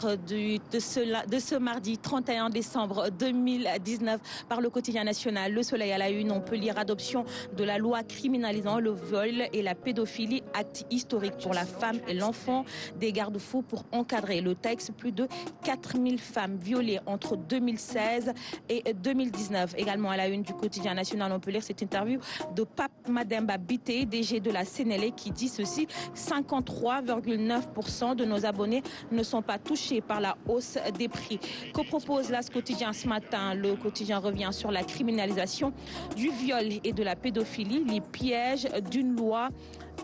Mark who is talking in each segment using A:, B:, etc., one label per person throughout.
A: De ce mardi 31 décembre 2019 par le quotidien national Le Soleil à la une, on peut lire adoption de la loi criminalisant le viol et la pédophilie, acte historique pour la femme et l'enfant, des garde-fous pour encadrer le texte, plus de 4000 femmes violées entre 2016 et 2019. Également à la une du quotidien national, on peut lire cette interview de Pape Mademba Biteye, DG de la Sénélec, qui dit ceci: 53,9% de nos abonnés ne sont pas touchés par la hausse des prix. Que propose là ce quotidien ce matin? Le quotidien revient sur la criminalisation du viol et de la pédophilie, les pièges d'une loi.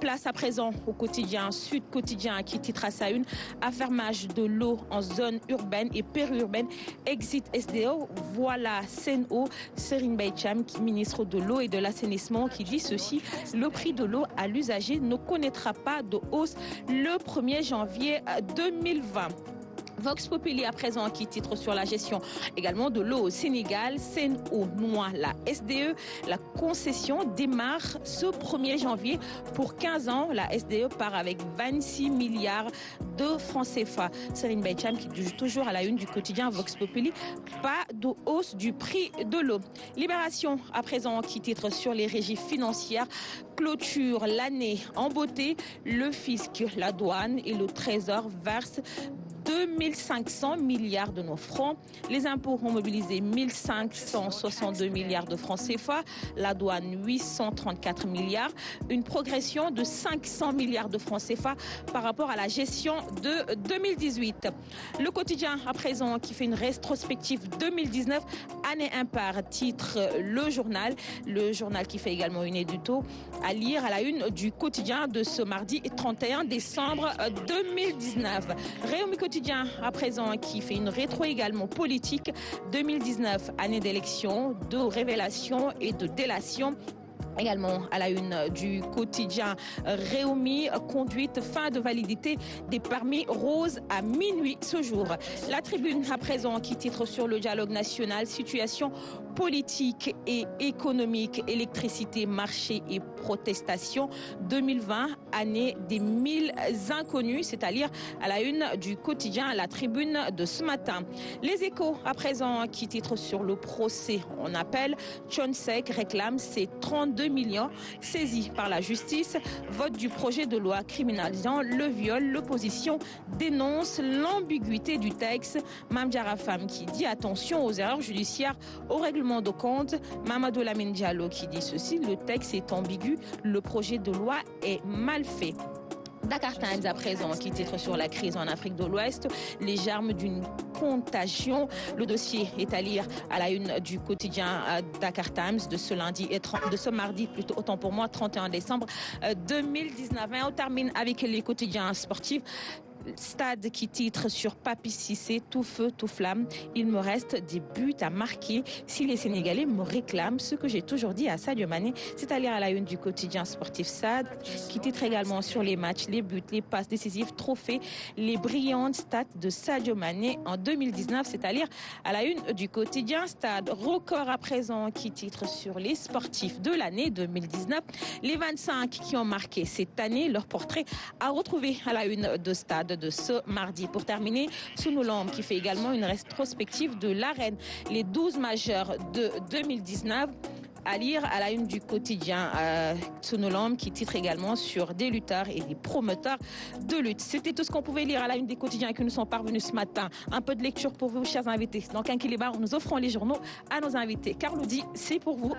A: Place à présent au quotidien Sud Quotidien qui titre à sa une: affermage de l'eau en zone urbaine et périurbaine, exit SDO. Voilà Sen'Eau, Serigne Mbaye Thiam, ministre de l'eau et de l'assainissement, qui dit ceci: le prix de l'eau à l'usager ne connaîtra pas de hausse le 1er janvier 2020. Vox Populi à présent qui titre sur la gestion également de l'eau au Sénégal. Sen'Eau noie la SDE. La concession démarre ce 1er janvier pour 15 ans. La SDE part avec 26 milliards de francs CFA. Serigne Mbaye Thiam qui dit toujours à la une du quotidien Vox Populi: pas de hausse du prix de l'eau. Libération à présent qui titre sur les régies financières. Clôture l'année en beauté. Le fisc, la douane et le trésor versent 2500 milliards de nos francs. Les impôts ont mobilisé 1562 milliards de francs CFA. La douane 834 milliards. Une progression de 500 milliards de francs CFA par rapport à la gestion de 2018. Le quotidien à présent qui fait une rétrospective 2019, année impar, titre le journal. Le journal qui fait également une édito à lire à la une du quotidien de ce mardi 31 décembre 2019. Réumi Quotidien à présent qui fait une rétro également politique. 2019, année d'élection, de révélation et de délation. Également à la une du quotidien Réumi, conduite, fin de validité des permis roses à minuit ce jour. La Tribune à présent qui titre sur le dialogue national, situation politique et économique, électricité, marché et protestation. 2020, année des 1000 inconnus, c'est à dire à la une du quotidien La Tribune de ce matin. Les Échos à présent qui titre sur le procès en appel. Tchonsek réclame ses 32 millions saisis par la justice. Vote du projet de loi criminalisant le viol. L'opposition dénonce l'ambiguïté du texte. Mame Diarra Fam qui dit attention aux erreurs judiciaires, au règlement de compte. Mamadou Lamine Diallo qui dit ceci: le texte est ambigu, le projet de loi est mal fait. Dakar Times à présent qui titre sur la crise en Afrique de l'Ouest, les germes d'une contagion. Le dossier est à lire à la une du quotidien Dakar Times de ce lundi et de ce mardi, plutôt autant pour moi, 31 décembre 2019. Et on termine avec les quotidiens sportifs. Stade qui titre sur Papi Cissé: tout feu, tout flamme. Il me reste des buts à marquer si les Sénégalais me réclament, ce que j'ai toujours dit à Sadio Mané. C'est à lire à la une du quotidien sportif Stade qui titre également sur les matchs, les buts, les passes décisives, trophées, les brillantes stats de Sadio Mané en 2019. C'est à lire à la une du quotidien Stade. Record à présent qui titre sur les sportifs de l'année 2019. Les 25 qui ont marqué cette année, leur portrait à retrouver à la une de Stade de ce mardi. Pour terminer, Sunoulam qui fait également une rétrospective de l'arène, les 12 majeurs de 2019. À lire à la une du quotidien Sunoulam qui titre également sur des lutteurs et des promoteurs de lutte. C'était tout ce qu'on pouvait lire à la une des quotidiens qui nous sont parvenus ce matin. Un peu de lecture pour vous, chers invités. Dans Quinquilibar, nous offrons les journaux à nos invités. Carloudi, c'est pour vous.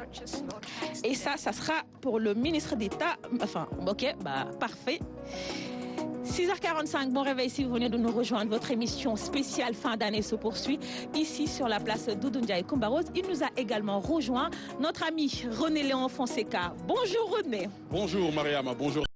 A: Et ça sera pour le ministre d'État. Enfin, ok, parfait. 6h45, bon réveil si vous venez de nous rejoindre. Votre émission spéciale fin d'année se poursuit ici sur la place Doudou Ndiaye Coumba Rose. Il nous a également rejoint notre ami René Léon Fonseca. Bonjour René.
B: Bonjour Mariama, bonjour